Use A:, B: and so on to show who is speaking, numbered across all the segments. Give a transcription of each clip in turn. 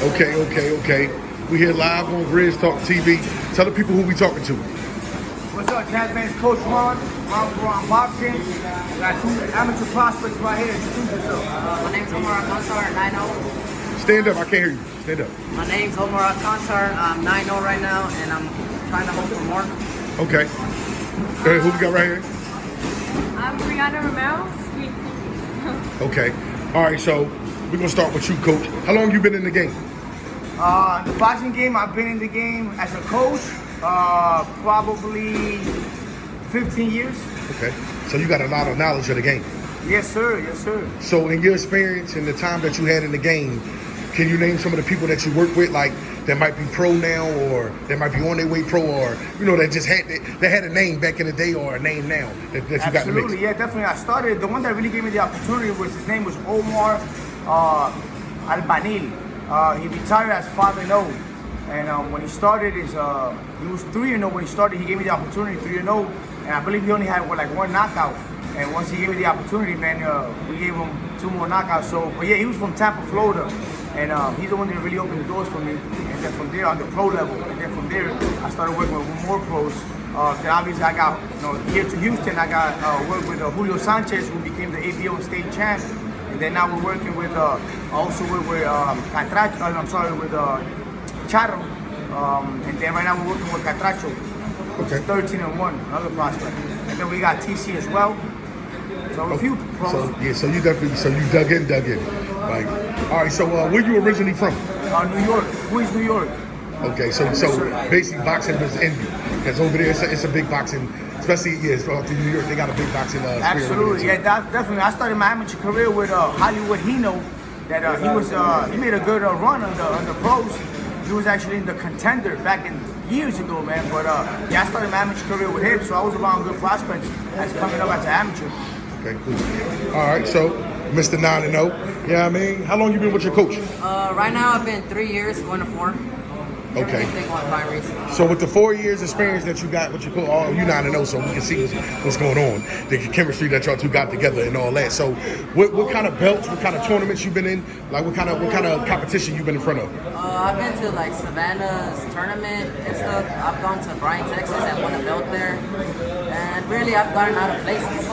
A: Okay. We here live on Grizz Talk TV. Tell the people who we talking to.
B: What's up, Jazz? Man, it's Coach Ron. Ron Boxing. Got two amateur prospects right here. Introduce yourself.
C: My name's Omar Alcantar, 9-0.
A: Stand up, I can't hear you. Stand up.
C: My name's Omar Alcantar. I'm 9-0 right now, and I'm trying to hope for more.
A: Okay. Who we got right here?
D: I'm Brianna Romero.
A: Okay. All right, so we're going to start with you, Coach. How long you been in the game?
B: The boxing game, I've been in the game as a coach probably 15 years.
A: Okay. So you got a lot of knowledge of the game.
B: Yes, sir. Yes, sir.
A: So in your experience and the time that you had in the game, can you name some of the people that you work with, like that might be pro now, or that might be on their way pro, or that just had a name back in the day or a name now that you got in the mix?
B: Absolutely, yeah, definitely. I started. The one that really gave me the opportunity was his name was Omar Albanil. He retired as 5-0, and when he started, he was 3-0 when he started. He gave me the opportunity, 3-0, and I believe he only had one knockout. And once he gave me the opportunity, man, we gave him 2 more knockouts. So, but yeah, he was from Tampa, Florida, and he's the one that really opened the doors for me. And then from there, on the pro level, and then from there, I started working with more pros. Then obviously, I got here to Houston. I got work with Julio Sanchez, who became the ABO state champ. And then now we're working with also with Charro. And then right now we're working with Catracho.
A: Okay.
B: 13-1, another prospect. And then we got TC as well. So a few pros.
A: So you dug in. Like, all right. So where you originally from?
B: New York. Queens, New York.
A: Okay. So basically boxing was in you, because over there it's a big boxing, especially throughout New York. They got a big boxing.
B: Absolutely. Yeah, definitely. I started my amateur career with Hollywood Hino. That he made a good run on the pros. He was actually in the Contender back in years ago, man. But I started my amateur career with him, so I was around good prospects as coming up as an amateur.
A: Okay, cool. All right, so Mr. 9-0. Yeah, I mean, how long you been with your coach?
C: Right now, I've been 3 years, going to 4.
A: Okay.
C: Everything going 5 recently.
A: So with the 4 years experience that you got with your coach, you 9-0, so we can see what's going on, the chemistry that y'all two got together and all that. So what kind of belts, what kind of tournaments you been in? Like what kind of competition you been in front of?
C: I've been to like Savannah's tournament and stuff. I've gone to Bryan, Texas, and won a belt there. And really, I've gotten out of places.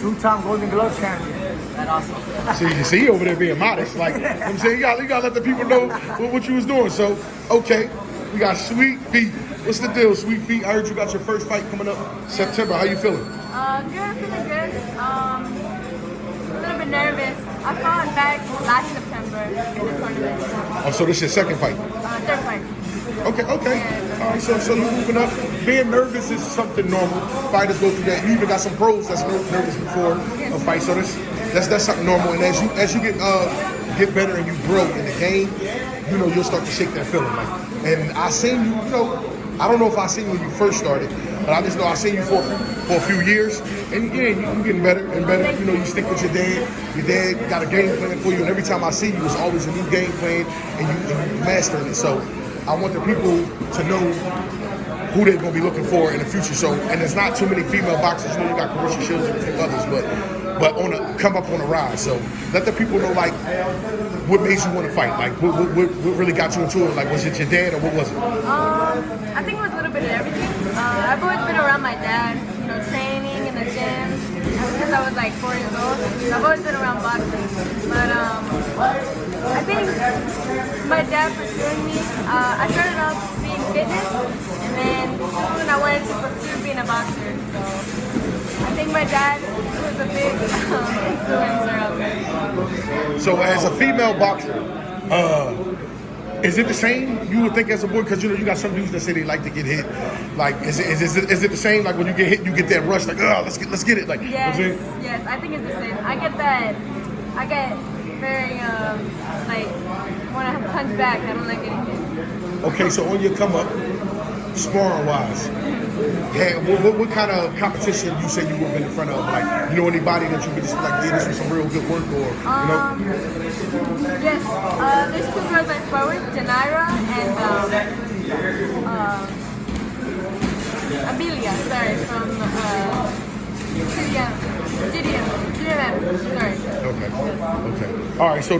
B: 2-time Golden Glove champion.
C: That's awesome.
A: So you see over there being modest, like I'm saying, you gotta let the people know what you was doing. So okay, we got Sweet Feet. What's the deal, Sweet Feet? I heard you got your first fight coming up September. How you feeling?
D: Good, feeling good. A little bit nervous. I fought back last September in the tournament.
A: Oh, so this is your second fight?
D: Third fight.
A: Okay. All right, so you moving up. Being nervous is something normal. Fighters go through that. You even got some pros that's nervous before a fight. So that's something normal. And as you get better and you grow in the game, you'll start to shake that feeling. And I seen you. I don't know if I seen you when you first started, but I just know I seen you for a few years. And yeah, you getting better and better. You stick with your dad. Your dad got a game plan for you, and every time I see you, it's always a new game plan, and you mastering it. So I want the people to know who they're going to be looking for in the future. So, and there's not too many female boxers. You got Carissa Shields and a few others, but come up on a rise. So let the people know what made you want to fight. What really got you into it? Was it your dad or what was it?
D: I think it was a little bit of everything. I've always been around my dad, training in the gym since I was 4 years old. So I've always been around boxing. But I think my dad pursuing me, I started off being fitness, and then soon I wanted to pursue being a boxer. So I think my dad was a big influencer of it.
A: So as a female boxer, is it the same you would think as a boy? Because you got some dudes that say they like to get hit. Is it the same? Like when you get hit, you get that rush. Let's get it.
D: Yes, I think it's the same. I get that. I get very want to punch back. I don't like getting hit.
A: Okay, so on your come up, sparring wise, what kind of competition you say you would have been in front of? Anybody that you could just this was some real good work or
D: Yes, there's 2 girls I spar with, Janira and Amelia, from GDM, sorry.
A: Okay. All right, so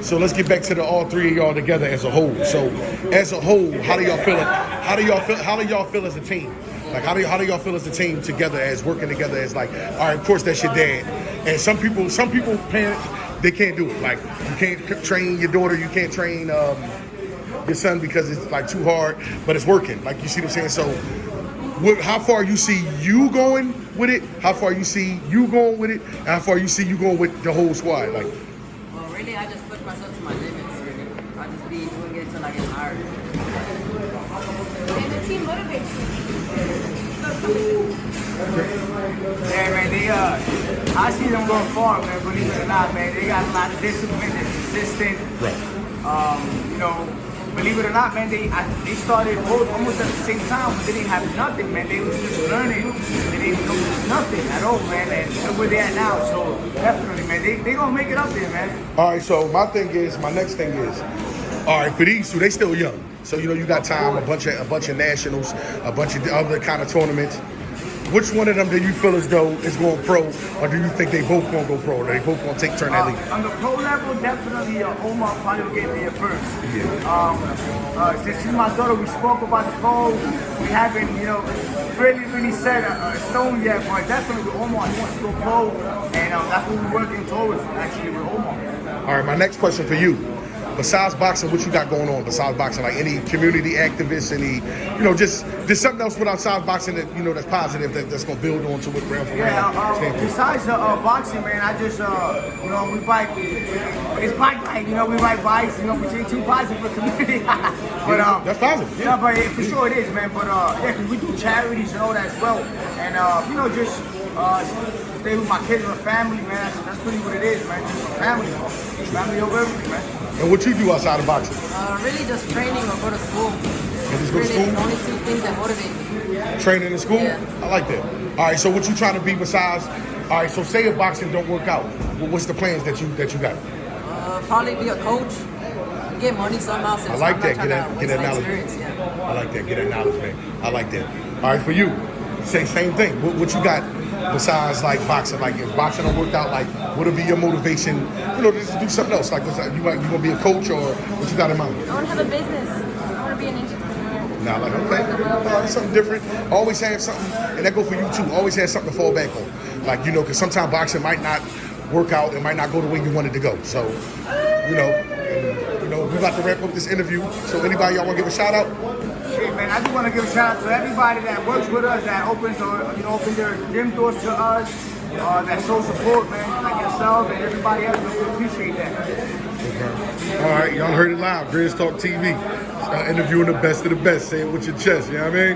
A: So let's get back to the all three of y'all together as a whole. So as a whole, how do y'all feel? How do y'all feel as a team? Like how do y'all feel as a team together, as working together as like, all right, of course that's your dad. And some people parents, they can't do it. Like you can't train your daughter, you can't train your son because it's like too hard, but it's working. Like you see what I'm saying? So how far you see you going with it, how far you see you going with it, and how far you see you going with the whole squad. Like,
C: Well, really, I just push myself to my limits. Really, I just be doing it until I get tired.
D: And the team motivates
B: Yeah, man, I see them going far, man, believe it or not, man. They got a lot of discipline, they're consistent. You know, believe it or not, man, they started both almost at the same time, but they didn't have nothing, man. They was just learning. They didn't know nothing at all, man, and look where they at now. So definitely, man, they gonna make it up there, man.
A: all right, so my next thing is, all right, for these two, they still young. So you know you got time, a bunch of nationals, a bunch of other kind of tournaments. Which one of them do you feel as though is going pro, or do you think they both gonna go pro? Or they both gonna turn that league?
B: On the pro level, definitely Omar probably will get there first. Since she's my daughter, we spoke about the pro. We haven't, you know, really set a stone yet, but definitely with Omar, he wants to go pro, and that's what we're working towards actually with Omar.
A: All right, my next question for you. Besides boxing, what you got going on besides boxing? Like any community activists, any, you know, just there's something else with outside boxing that, you know, that's positive, that's going to build on to what round for round stand for?
B: Besides boxing, man, I just, you know, we bike, it's bike night, you know, we ride bikes, you know, we take 2 bikes for the community. But,
A: that's positive.
B: Yeah, but for sure it is, man. But, yeah, 'cause we do charities and all that as well. And, you know, just stay with my kids and my family, man. That's really what it is, man. Just family. Family over everything, man.
A: And what you do outside of boxing?
C: Really, just training or go to school.
A: just go to
C: Really,
A: school?
C: the only 2 things that motivate me.
A: Training in school?
C: Yeah.
A: I like that. All right, so what you trying to be besides, all right, so say if boxing don't work out, what's the plans that you got?
C: Probably be a coach. Get money somehow. Since
A: I like
C: I'm
A: that.
C: not
A: Get
C: trying
A: that
C: to waste my
A: knowledge.
C: experience, yeah.
A: I like that. Get that knowledge, man. I like that. All right, for you, same thing. What you got besides like boxing? Like if boxing don't work out, like what'll be your motivation? You know, just to do something else. Like you gonna be a coach or what you got in mind?
D: I want to have a business. I want to be an entrepreneur.
A: Now, like okay, something different. Always have something, and that go for you too. Always have something to fall back on. Like you know, because sometimes boxing might not work out. It might not go the way you wanted to go. So, you know. We're about to wrap up this interview. So anybody y'all want to give a shout out?
B: Shit, man, I just want to give a shout out to everybody that works with us, that opens their gym doors to us, that shows support, man, like yourself and everybody else. We appreciate that.
A: Okay. All right, y'all heard it live. Grizz Talk TV. Interviewing the best of the best. Say it with your chest, you know what I mean?